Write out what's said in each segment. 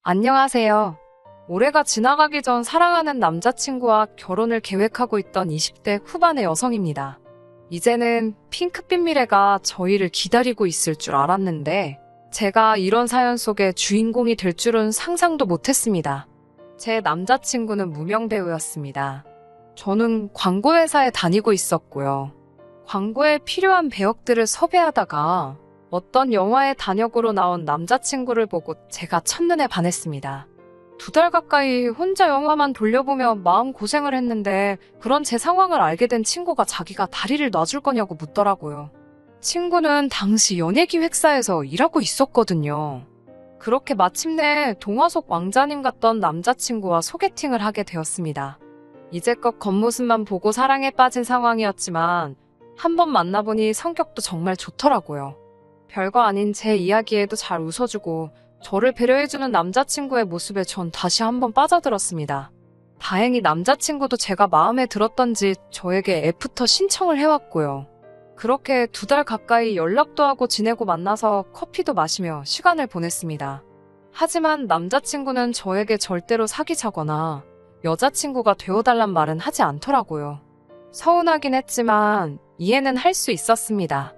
안녕하세요. 올해가 지나가기 전 사랑하는 남자친구와 결혼을 계획하고 있던 20대 후반의 여성입니다. 이제는 핑크빛 미래가 저희를 기다리고 있을 줄 알았는데 제가 이런 사연 속의 주인공이 될 줄은 상상도 못했습니다. 제 남자친구는 무명 배우였습니다. 저는 광고회사에 다니고 있었고요. 광고에 필요한 배역들을 섭외하다가 어떤 영화의 단역으로 나온 남자친구를 보고 제가 첫눈에 반했습니다. 2달 가까이 혼자 영화만 돌려보며 마음고생을 했는데 그런 제 상황을 알게 된 친구가 자기가 다리를 놔줄 거냐고 묻더라고요. 친구는 당시 연예기획사에서 일하고 있었거든요. 그렇게 마침내 동화 속 왕자님 같던 남자친구와 소개팅을 하게 되었습니다. 이제껏 겉모습만 보고 사랑에 빠진 상황이었지만 한번 만나보니 성격도 정말 좋더라고요. 별거 아닌 제 이야기에도 잘 웃어주고 저를 배려해주는 남자친구의 모습에 전 다시 한번 빠져들었습니다. 다행히 남자친구도 제가 마음에 들었던지 저에게 애프터 신청을 해왔고요. 그렇게 2달 가까이 연락도 하고 지내고 만나서 커피도 마시며 시간을 보냈습니다. 하지만 남자친구는 저에게 절대로 사귀자거나 여자친구가 되어달란 말은 하지 않더라고요. 서운하긴 했지만 이해는 할 수 있었습니다.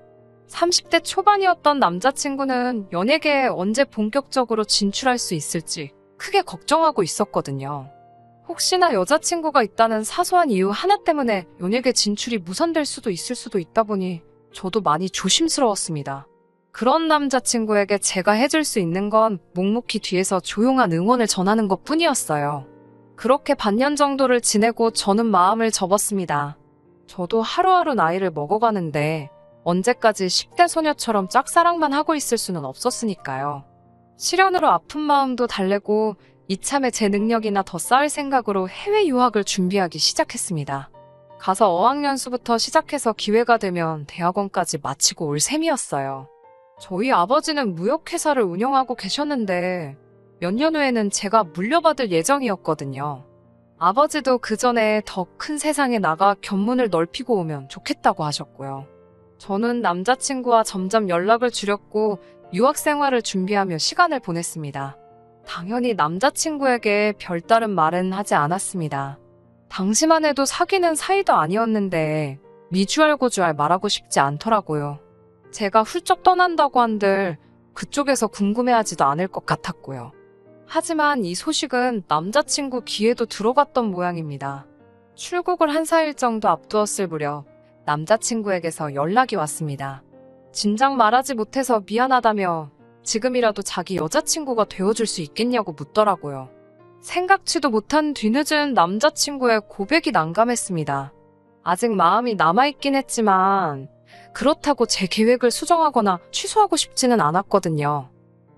30대 초반이었던 남자친구는 연예계에 언제 본격적으로 진출할 수 있을지 크게 걱정하고 있었거든요. 혹시나 여자친구가 있다는 사소한 이유 하나 때문에 연예계 진출이 무산될 수도 있을 수도 있다 보니 저도 많이 조심스러웠습니다. 그런 남자친구에게 제가 해줄 수 있는 건 묵묵히 뒤에서 조용한 응원을 전하는 것 뿐이었어요. 그렇게 반년 정도를 지내고 저는 마음을 접었습니다. 저도 하루하루 나이를 먹어가는데 언제까지 10대 소녀처럼 짝사랑만 하고 있을 수는 없었으니까요. 시련으로 아픈 마음도 달래고 이참에 제 능력이나 더 쌓을 생각으로 해외 유학을 준비하기 시작했습니다. 가서 어학연수부터 시작해서 기회가 되면 대학원까지 마치고 올 셈이었어요. 저희 아버지는 무역회사를 운영하고 계셨는데 몇 년 후에는 제가 물려받을 예정이었거든요. 아버지도 그 전에 더 큰 세상에 나가 견문을 넓히고 오면 좋겠다고 하셨고요. 저는 남자친구와 점점 연락을 줄였고 유학 생활을 준비하며 시간을 보냈습니다. 당연히 남자친구에게 별다른 말은 하지 않았습니다. 당시만 해도 사귀는 사이도 아니었는데 미주알고주알 말하고 싶지 않더라고요. 제가 훌쩍 떠난다고 한들 그쪽에서 궁금해하지도 않을 것 같았고요. 하지만 이 소식은 남자친구 귀에도 들어갔던 모양입니다. 출국을 한 4일 정도 앞두었을 무렵 남자친구에게서 연락이 왔습니다. 진작 말하지 못해서 미안하다며 지금이라도 자기 여자친구가 되어줄 수 있겠냐고 묻더라고요. 생각지도 못한 뒤늦은 남자친구의 고백이 난감했습니다. 아직 마음이 남아있긴 했지만 그렇다고 제 계획을 수정하거나 취소하고 싶지는 않았거든요.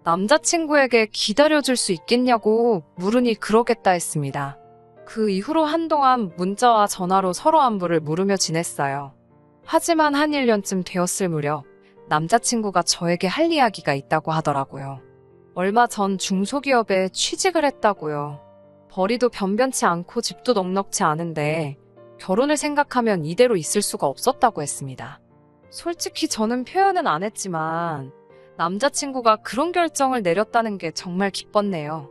남자친구에게 기다려줄 수 있겠냐고 물으니 그러겠다 했습니다. 그 이후로 한동안 문자와 전화로 서로 안부를 물으며 지냈어요. 하지만 한 1년쯤 되었을 무렵 남자친구가 저에게 할 이야기가 있다고 하더라고요. 얼마 전 중소기업에 취직을 했다고요. 벌이도 변변치 않고 집도 넉넉지 않은데 결혼을 생각하면 이대로 있을 수가 없었다고 했습니다. 솔직히 저는 표현은 안 했지만 남자친구가 그런 결정을 내렸다는 게 정말 기뻤네요.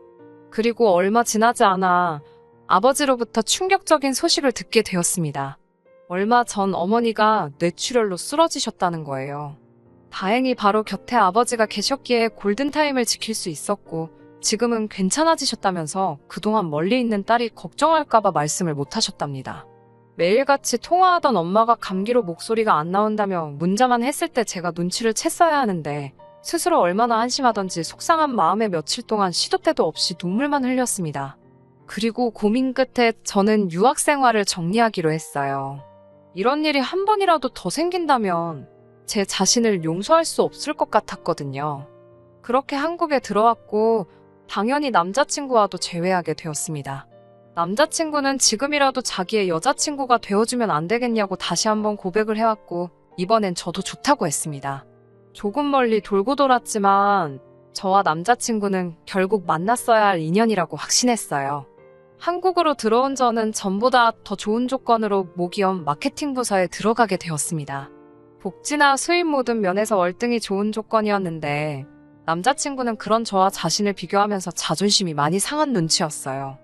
그리고 얼마 지나지 않아 아버지로부터 충격적인 소식을 듣게 되었습니다. 얼마 전 어머니가 뇌출혈로 쓰러지셨다는 거예요. 다행히 바로 곁에 아버지가 계셨기에 골든타임을 지킬 수 있었고 지금은 괜찮아지셨다면서 그동안 멀리 있는 딸이 걱정할까봐 말씀을 못하셨답니다. 매일같이 통화하던 엄마가 감기로 목소리가 안 나온다며 문자만 했을 때 제가 눈치를 챘어야 하는데 스스로 얼마나 한심하던지 속상한 마음에 며칠 동안 시도 때도 없이 눈물만 흘렸습니다. 그리고 고민 끝에 저는 유학 생활을 정리하기로 했어요. 이런 일이 한 번이라도 더 생긴다면 제 자신을 용서할 수 없을 것 같았거든요. 그렇게 한국에 들어왔고 당연히 남자친구와도 재회하게 되었습니다. 남자친구는 지금이라도 자기의 여자친구가 되어주면 안 되겠냐고 다시 한번 고백을 해왔고 이번엔 저도 좋다고 했습니다. 조금 멀리 돌고 돌았지만 저와 남자친구는 결국 만났어야 할 인연이라고 확신했어요. 한국으로 들어온 저는 전보다 더 좋은 조건으로 모기업 마케팅 부서에 들어가게 되었습니다. 복지나 수입 모든 면에서 월등히 좋은 조건이었는데 남자친구는 그런 저와 자신을 비교하면서 자존심이 많이 상한 눈치였어요.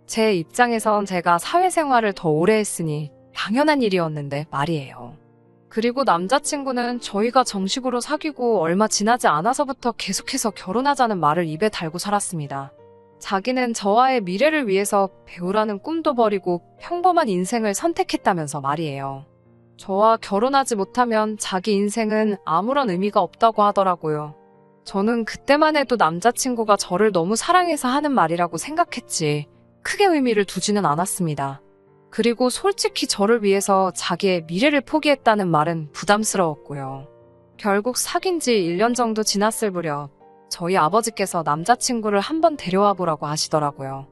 제 입장에선 제가 사회생활을 더 오래 했으니 당연한 일이었는데 말이에요. 그리고 남자친구는 저희가 정식으로 사귀고 얼마 지나지 않아서부터 계속해서 결혼하자는 말을 입에 달고 살았습니다. 자기는 저와의 미래를 위해서 배우라는 꿈도 버리고 평범한 인생을 선택했다면서 말이에요. 저와 결혼하지 못하면 자기 인생은 아무런 의미가 없다고 하더라고요. 저는 그때만 해도 남자친구가 저를 너무 사랑해서 하는 말이라고 생각했지 크게 의미를 두지는 않았습니다. 그리고 솔직히 저를 위해서 자기의 미래를 포기했다는 말은 부담스러웠고요. 결국 사귄 지 1년 정도 지났을 무렵 저희 아버지께서 남자친구를 한번 데려와 보라고 하시더라고요.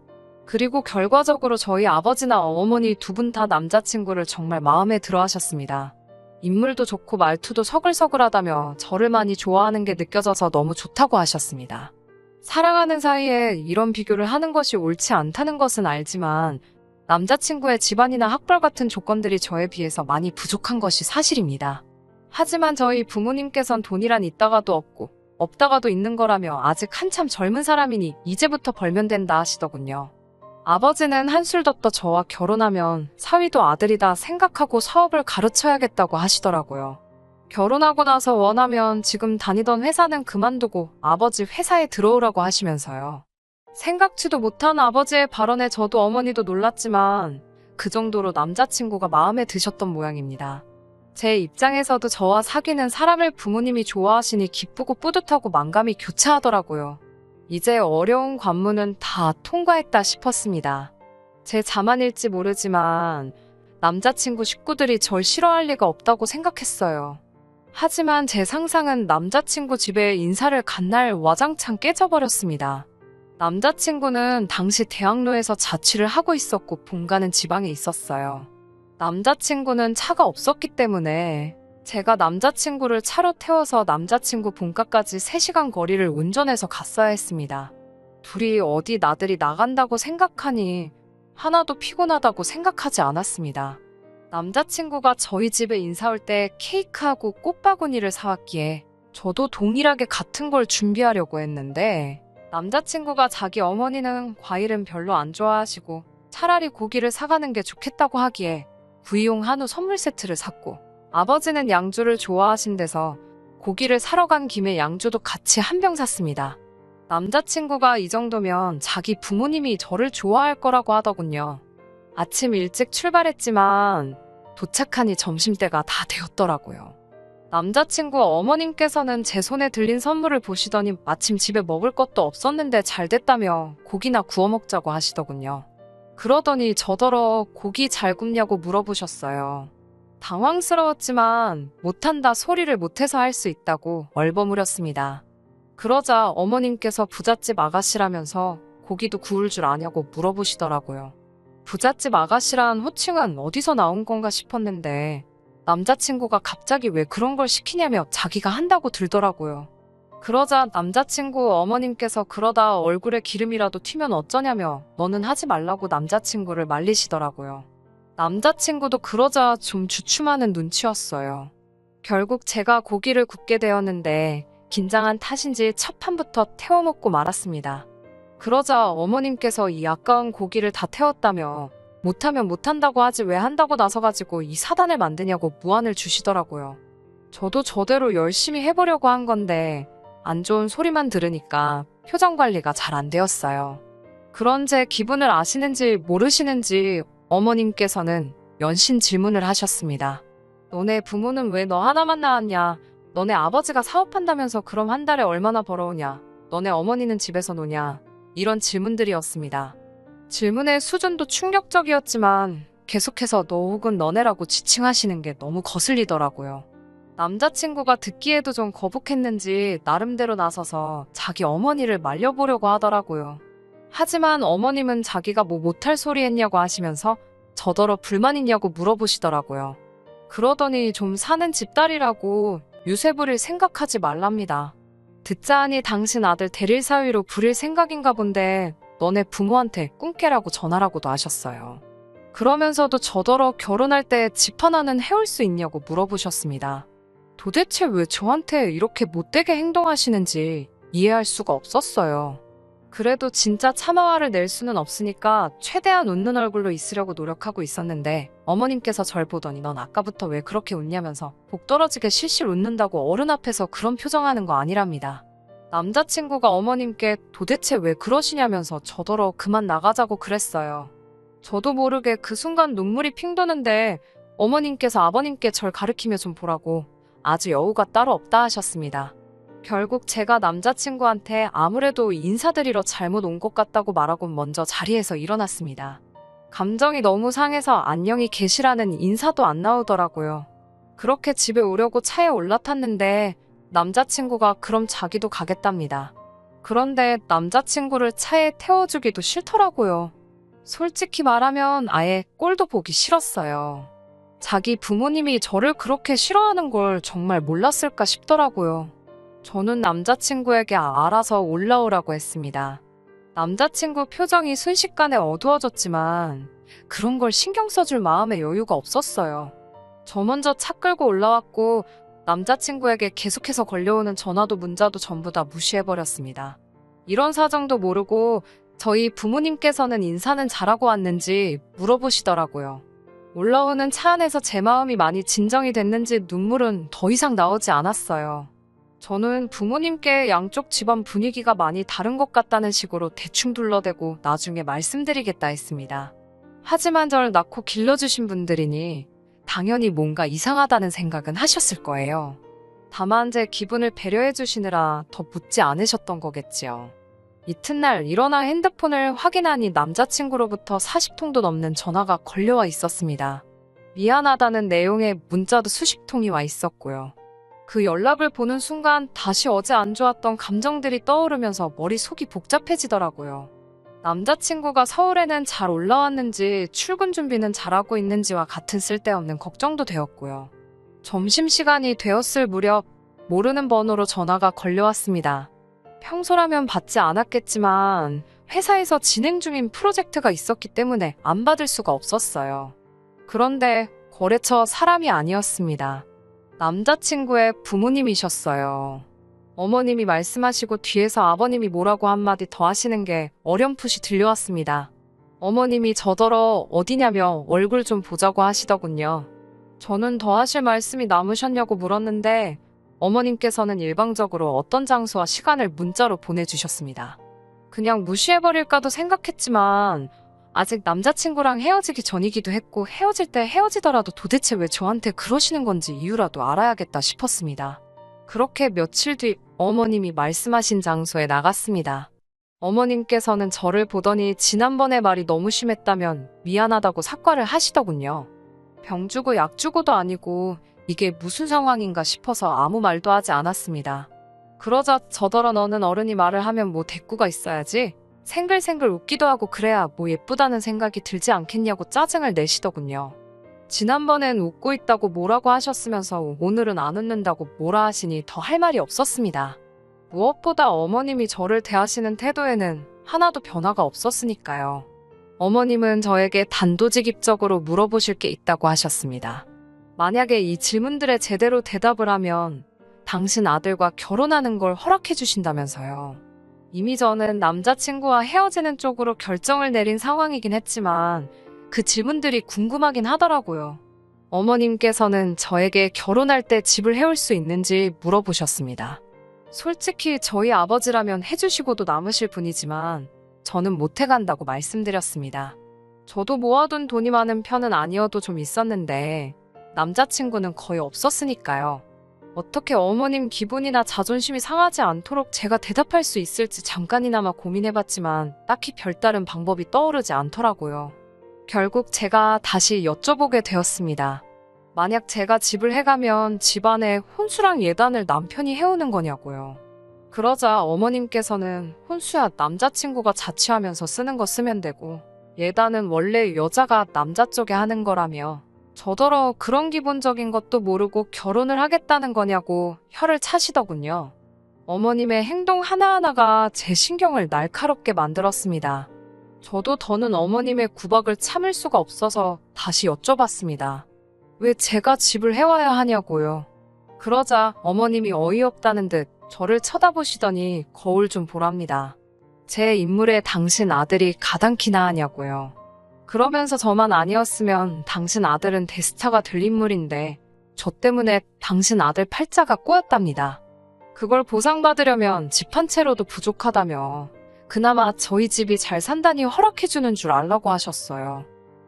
그리고 결과적으로 저희 아버지나 어머니 두 분 다 남자친구를 정말 마음에 들어 하셨습니다. 인물도 좋고 말투도 서글서글하다며 저를 많이 좋아하는 게 느껴져서 너무 좋다고 하셨습니다. 사랑하는 사이에 이런 비교를 하는 것이 옳지 않다는 것은 알지만 남자친구의 집안이나 학벌 같은 조건들이 저에 비해서 많이 부족한 것이 사실입니다. 하지만 저희 부모님께선 돈이란 있다가도 없고 없다가도 있는 거라며 아직 한참 젊은 사람이니 이제부터 벌면 된다 하시더군요. 아버지는 한술 더 떠 저와 결혼하면 사위도 아들이다 생각하고 사업을 가르쳐야겠다고 하시더라고요. 결혼하고 나서 원하면 지금 다니던 회사는 그만두고 아버지 회사에 들어오라고 하시면서요. 생각지도 못한 아버지의 발언에 저도 어머니도 놀랐지만 그 정도로 남자친구가 마음에 드셨던 모양입니다. 제 입장에서도 저와 사귀는 사람을 부모님이 좋아하시니 기쁘고 뿌듯하고 만감이 교차하더라고요. 이제 어려운 관문은 다 통과했다 싶었습니다. 제 자만일지 모르지만 남자친구 식구들이 절 싫어할 리가 없다고 생각했어요. 하지만 제 상상은 남자친구 집에 인사를 간 날 와장창 깨져버렸습니다. 남자친구는 당시 대학로에서 자취를 하고 있었고 본가는 지방에 있었어요. 남자친구는 차가 없었기 때문에 제가 남자친구를 차로 태워서 남자친구 본가까지 3시간 거리를 운전해서 갔어야 했습니다. 둘이 어디 나들이 나간다고 생각하니 하나도 피곤하다고 생각하지 않았습니다. 남자친구가 저희 집에 인사 올 때 케이크하고 꽃바구니를 사왔기에 저도 동일하게 같은 걸 준비하려고 했는데 남자친구가 자기 어머니는 과일은 별로 안 좋아하시고 차라리 고기를 사가는 게 좋겠다고 하기에 구이용 한우 선물 세트를 샀고 아버지는 양주를 좋아하신대서 고기를 사러 간 김에 양주도 같이 한 병 샀습니다. 남자친구가 이 정도면 자기 부모님이 저를 좋아할 거라고 하더군요. 아침 일찍 출발했지만 도착하니 점심때가 다 되었더라고요. 남자친구 어머님께서는 제 손에 들린 선물을 보시더니 마침 집에 먹을 것도 없었는데 잘 됐다며 고기나 구워 먹자고 하시더군요. 그러더니 저더러 고기 잘 굽냐고 물어보셨어요. 당황스러웠지만 못한다 소리를 못해서 할 수 있다고 얼버무렸습니다. 그러자 어머님께서 부잣집 아가씨라면서 고기도 구울 줄 아냐고 물어보시더라고요. 부잣집 아가씨란 호칭은 어디서 나온 건가 싶었는데 남자친구가 갑자기 왜 그런 걸 시키냐며 자기가 한다고 들더라고요. 그러자 남자친구 어머님께서 그러다 얼굴에 기름이라도 튀면 어쩌냐며 너는 하지 말라고 남자친구를 말리시더라고요. 남자친구도 그러자 좀 주춤하는 눈치였어요. 결국 제가 고기를 굽게 되었는데 긴장한 탓인지 첫 판부터 태워 먹고 말았습니다. 그러자 어머님께서 이 아까운 고기를 다 태웠다며 못하면 못한다고 하지 왜 한다고 나서가지고 이 사단을 만드냐고 무안을 주시더라고요. 저도 저대로 열심히 해보려고 한 건데 안 좋은 소리만 들으니까 표정 관리가 잘 안 되었어요. 그런 제 기분을 아시는지 모르시는지 어머님께서는 연신 질문을 하셨습니다. 너네 부모는 왜 너 하나만 낳았냐? 너네 아버지가 사업한다면서 그럼 한 달에 얼마나 벌어오냐? 너네 어머니는 집에서 노냐? 이런 질문들이었습니다. 질문의 수준도 충격적이었지만 계속해서 너 혹은 너네라고 지칭하시는 게 너무 거슬리더라고요. 남자친구가 듣기에도 좀 거북했는지 나름대로 나서서 자기 어머니를 말려보려고 하더라고요. 하지만 어머님은 자기가 뭐 못할 소리 했냐고 하시면서 저더러 불만 있냐고 물어보시더라고요. 그러더니 좀 사는 집딸이라고 유세 부릴 생각하지 말랍니다. 듣자 하니 당신 아들 대릴 사위로 부릴 생각인가 본데 너네 부모한테 꿈깨라고 전하라고도 하셨어요. 그러면서도 저더러 결혼할 때 집 하나는 해올 수 있냐고 물어보셨습니다. 도대체 왜 저한테 이렇게 못되게 행동하시는지 이해할 수가 없었어요. 그래도 진짜 참아화를 낼 수는 없으니까 최대한 웃는 얼굴로 있으려고 노력하고 있었는데 어머님께서 절 보더니 넌 아까부터 왜 그렇게 웃냐면서 복 떨어지게 실실 웃는다고 어른 앞에서 그런 표정하는 거 아니랍니다. 남자친구가 어머님께 도대체 왜 그러시냐면서 저더러 그만 나가자고 그랬어요. 저도 모르게 그 순간 눈물이 핑 도는데 어머님께서 아버님께 절 가리키며 좀 보라고 아주 여우가 따로 없다 하셨습니다. 결국 제가 남자친구한테 아무래도 인사드리러 잘못 온 것 같다고 말하고 먼저 자리에서 일어났습니다. 감정이 너무 상해서 안녕히 계시라는 인사도 안 나오더라고요. 그렇게 집에 오려고 차에 올라탔는데 남자친구가 그럼 자기도 가겠답니다. 그런데 남자친구를 차에 태워주기도 싫더라고요. 솔직히 말하면 아예 꼴도 보기 싫었어요. 자기 부모님이 저를 그렇게 싫어하는 걸 정말 몰랐을까 싶더라고요. 저는 남자친구에게 알아서 올라오라고 했습니다. 남자친구 표정이 순식간에 어두워졌지만 그런 걸 신경 써줄 마음의 여유가 없었어요. 저 먼저 차 끌고 올라왔고 남자친구에게 계속해서 걸려오는 전화도 문자도 전부 다 무시해버렸습니다. 이런 사정도 모르고 저희 부모님께서는 인사는 잘하고 왔는지 물어보시더라고요. 올라오는 차 안에서 제 마음이 많이 진정이 됐는지 눈물은 더 이상 나오지 않았어요. 저는 부모님께 양쪽 집안 분위기가 많이 다른 것 같다는 식으로 대충 둘러대고 나중에 말씀드리겠다 했습니다. 하지만 절 낳고 길러주신 분들이니 당연히 뭔가 이상하다는 생각은 하셨을 거예요. 다만 제 기분을 배려해 주시느라 더 묻지 않으셨던 거겠지요. 이튿날 일어나 핸드폰을 확인하니 남자친구로부터 40통도 넘는 전화가 걸려와 있었습니다. 미안하다는 내용의 문자도 수십 통이 와 있었고요. 그 연락을 보는 순간 다시 어제 안 좋았던 감정들이 떠오르면서 머릿속이 복잡해지더라고요. 남자친구가 서울에는 잘 올라왔는지 출근 준비는 잘하고 있는지와 같은 쓸데없는 걱정도 되었고요. 점심시간이 되었을 무렵 모르는 번호로 전화가 걸려왔습니다. 평소라면 받지 않았겠지만 회사에서 진행 중인 프로젝트가 있었기 때문에 안 받을 수가 없었어요. 그런데 거래처 사람이 아니었습니다. 남자친구의 부모님이셨어요. 어머님이 말씀하시고 뒤에서 아버님이 뭐라고 한마디 더 하시는 게 어렴풋이 들려왔습니다. 어머님이 저더러 어디냐며 얼굴 좀 보자고 하시더군요. 저는 더 하실 말씀이 남으셨냐고 물었는데 어머님께서는 일방적으로 어떤 장소와 시간을 문자로 보내주셨습니다. 그냥 무시해버릴까도 생각했지만 아직 남자친구랑 헤어지기 전이기도 했고 헤어질 때 헤어지더라도 도대체 왜 저한테 그러시는 건지 이유라도 알아야겠다 싶었습니다. 그렇게 며칠 뒤 어머님이 말씀하신 장소에 나갔습니다. 어머님께서는 저를 보더니 지난번에 말이 너무 심했다면 미안하다고 사과를 하시더군요. 병 주고 약 주고도 아니고 이게 무슨 상황인가 싶어서 아무 말도 하지 않았습니다. 그러자 저더러 너는 어른이 말을 하면 뭐 대꾸가 있어야지. 생글생글 웃기도 하고 그래야 뭐 예쁘다는 생각이 들지 않겠냐고 짜증을 내시더군요. 지난번엔 웃고 있다고 뭐라고 하셨으면서 오늘은 안 웃는다고 뭐라 하시니 더 할 말이 없었습니다. 무엇보다 어머님이 저를 대하시는 태도에는 하나도 변화가 없었으니까요. 어머님은 저에게 단도직입적으로 물어보실 게 있다고 하셨습니다. 만약에 이 질문들에 제대로 대답을 하면 당신 아들과 결혼하는 걸 허락해 주신다면서요. 이미 저는 남자친구와 헤어지는 쪽으로 결정을 내린 상황이긴 했지만 그 질문들이 궁금하긴 하더라고요. 어머님께서는 저에게 결혼할 때 집을 해올 수 있는지 물어보셨습니다. 솔직히 저희 아버지라면 해주시고도 남으실 분이지만 저는 못 해간다고 말씀드렸습니다. 저도 모아둔 돈이 많은 편은 아니어도 좀 있었는데 남자친구는 거의 없었으니까요. 어떻게 어머님 기분이나 자존심이 상하지 않도록 제가 대답할 수 있을지 잠깐이나마 고민해봤지만 딱히 별다른 방법이 떠오르지 않더라고요. 결국 제가 다시 여쭤보게 되었습니다. 만약 제가 집을 해가면 집안에 혼수랑 예단을 남편이 해오는 거냐고요. 그러자 어머님께서는 혼수야 남자친구가 자취하면서 쓰는 거 쓰면 되고 예단은 원래 여자가 남자 쪽에 하는 거라며 저더러 그런 기본적인 것도 모르고 결혼을 하겠다는 거냐고 혀를 차시더군요. 어머님의 행동 하나하나가 제 신경을 날카롭게 만들었습니다. 저도 더는 어머님의 구박을 참을 수가 없어서 다시 여쭤봤습니다. 왜 제가 집을 해와야 하냐고요. 그러자 어머님이 어이없다는 듯 저를 쳐다보시더니 거울 좀 보랍니다. 제 인물에 당신 아들이 가당키나 하냐고요. 그러면서 저만 아니었으면 당신 아들은 대스타가 될 인물인데 저 때문에 당신 아들 팔자가 꼬였답니다. 그걸 보상받으려면 집 한 채로도 부족하다며 그나마 저희 집이 잘 산다니 허락해주는 줄 알라고 하셨어요.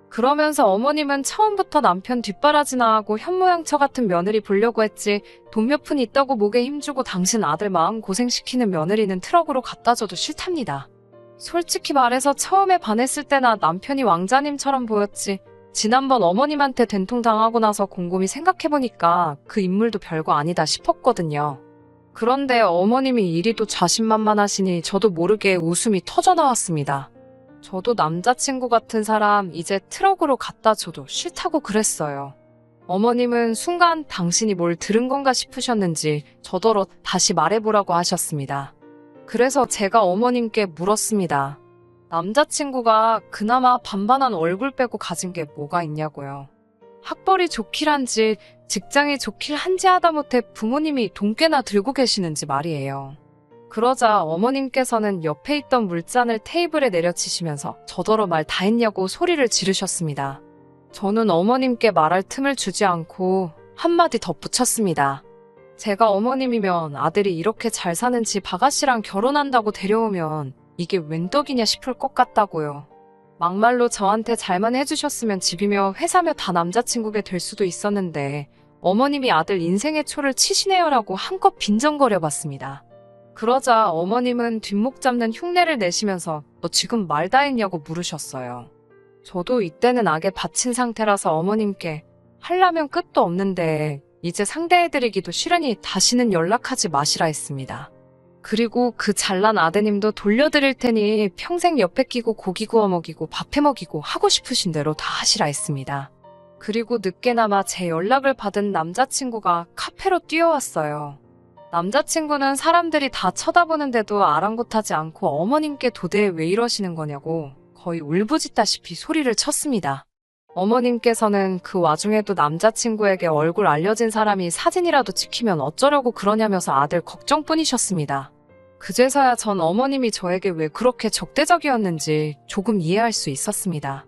그러면서 어머님은 처음부터 남편 뒷바라지나 하고 현모양처 같은 며느리 보려고 했지 돈 몇 푼 있다고 목에 힘주고 당신 아들 마음 고생시키는 며느리는 트럭으로 갖다 줘도 싫답니다. 솔직히 말해서 처음에 반했을 때나 남편이 왕자님처럼 보였지 지난번 어머님한테 된통 당하고 나서 곰곰이 생각해보니까 그 인물도 별거 아니다 싶었거든요. 그런데 어머님이 이리도 자신만만하시니 저도 모르게 웃음이 터져나왔습니다. 저도 남자친구 같은 사람 이제 트럭으로 갖다 줘도 싫다고 그랬어요. 어머님은 순간 당신이 뭘 들은 건가 싶으셨는지 저더러 다시 말해보라고 하셨습니다. 그래서 제가 어머님께 물었습니다. 남자친구가 그나마 반반한 얼굴 빼고 가진 게 뭐가 있냐고요. 학벌이 좋길 한지 직장이 좋길 한지 하다못해 부모님이 돈 꽤나 들고 계시는지 말이에요. 그러자 어머님께서는 옆에 있던 물잔을 테이블에 내려치시면서 저더러 말 다 했냐고 소리를 지르셨습니다. 저는 어머님께 말할 틈을 주지 않고 한마디 덧붙였습니다. 제가 어머님이면 아들이 이렇게 잘 사는 집 아가씨랑 결혼한다고 데려오면 이게 웬 떡이냐 싶을 것 같다고요. 막말로 저한테 잘만 해주셨으면 집이며 회사며 다 남자친구게 될 수도 있었는데 어머님이 아들 인생의 초를 치시네요라고 한껏 빈정거려봤습니다. 그러자 어머님은 뒷목 잡는 흉내를 내시면서 너 지금 말 다 했냐고 물으셨어요. 저도 이때는 악에 받친 상태라서 어머님께 하려면 끝도 없는데 이제 상대해드리기도 싫으니 다시는 연락하지 마시라 했습니다. 그리고 그 잘난 아드님도 돌려드릴 테니 평생 옆에 끼고 고기 구워 먹이고 밥해 먹이고 하고 싶으신 대로 다 하시라 했습니다. 그리고 늦게나마 제 연락을 받은 남자친구가 카페로 뛰어왔어요. 남자친구는 사람들이 다 쳐다보는데도 아랑곳하지 않고 어머님께 도대체 왜 이러시는 거냐고 거의 울부짖다시피 소리를 쳤습니다. 어머님께서는 그 와중에도 남자친구에게 얼굴 알려진 사람이 사진이라도 찍히면 어쩌려고 그러냐면서 아들 걱정뿐이셨습니다. 그제서야 전 어머님이 저에게 왜 그렇게 적대적이었는지 조금 이해할 수 있었습니다.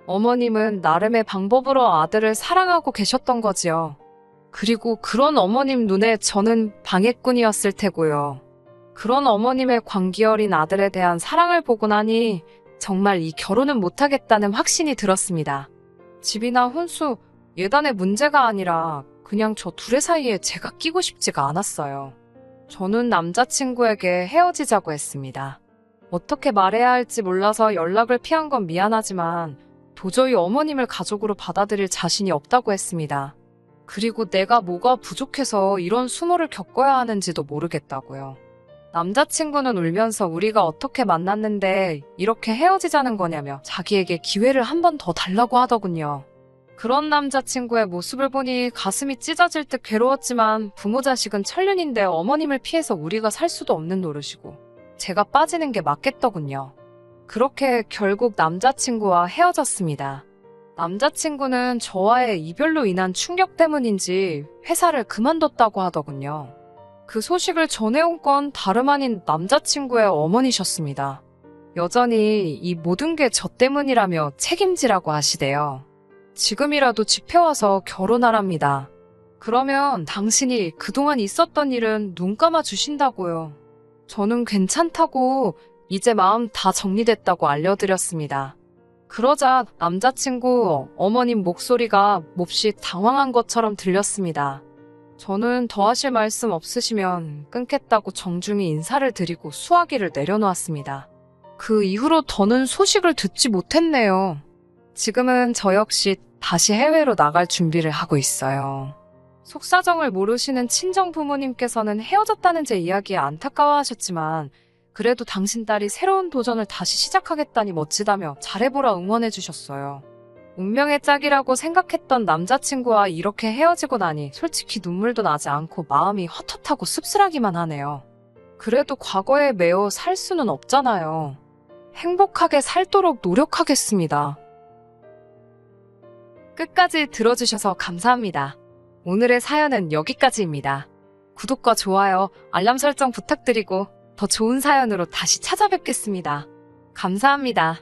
어머님은 나름의 방법으로 아들을 사랑하고 계셨던 거지요. 그리고 그런 어머님 눈에 저는 방해꾼이었을 테고요. 그런 어머님의 광기 어린 아들에 대한 사랑을 보고 나니 정말 이 결혼은 못하겠다는 확신이 들었습니다. 집이나 혼수, 예단의 문제가 아니라 그냥 저 둘의 사이에 제가 끼고 싶지가 않았어요. 저는 남자친구에게 헤어지자고 했습니다. 어떻게 말해야 할지 몰라서 연락을 피한 건 미안하지만 도저히 어머님을 가족으로 받아들일 자신이 없다고 했습니다. 그리고 내가 뭐가 부족해서 이런 수모를 겪어야 하는지도 모르겠다고요. 남자친구는 울면서 우리가 어떻게 만났는데 이렇게 헤어지자는 거냐며 자기에게 기회를 한 번 더 달라고 하더군요. 그런 남자친구의 모습을 보니 가슴이 찢어질 듯 괴로웠지만 부모 자식은 천륜인데 어머님을 피해서 우리가 살 수도 없는 노릇이고 제가 빠지는 게 맞겠더군요. 그렇게 결국 남자친구와 헤어졌습니다. 남자친구는 저와의 이별로 인한 충격 때문인지 회사를 그만뒀다고 하더군요. 그 소식을 전해온 건 다름 아닌 남자친구의 어머니셨습니다. 여전히 이 모든 게 저 때문이라며 책임지라고 하시대요. 지금이라도 집에 와서 결혼하랍니다. 그러면 당신이 그동안 있었던 일은 눈 감아 주신다고요. 저는 괜찮다고 이제 마음 다 정리됐다고 알려드렸습니다. 그러자 남자친구 어머님 목소리가 몹시 당황한 것처럼 들렸습니다. 저는 더 하실 말씀 없으시면 끊겠다고 정중히 인사를 드리고 수화기를 내려놓았습니다. 그 이후로 더는 소식을 듣지 못했네요. 지금은 저 역시 다시 해외로 나갈 준비를 하고 있어요. 속사정을 모르시는 친정 부모님께서는 헤어졌다는 제 이야기에 안타까워하셨지만 그래도 당신 딸이 새로운 도전을 다시 시작하겠다니 멋지다며 잘해보라 응원해주셨어요. 운명의 짝이라고 생각했던 남자친구와 이렇게 헤어지고 나니 솔직히 눈물도 나지 않고 마음이 헛헛하고 씁쓸하기만 하네요. 그래도 과거에 매어 살 수는 없잖아요. 행복하게 살도록 노력하겠습니다. 끝까지 들어주셔서 감사합니다. 오늘의 사연은 여기까지입니다. 구독과 좋아요, 알람 설정 부탁드리고 더 좋은 사연으로 다시 찾아뵙겠습니다. 감사합니다.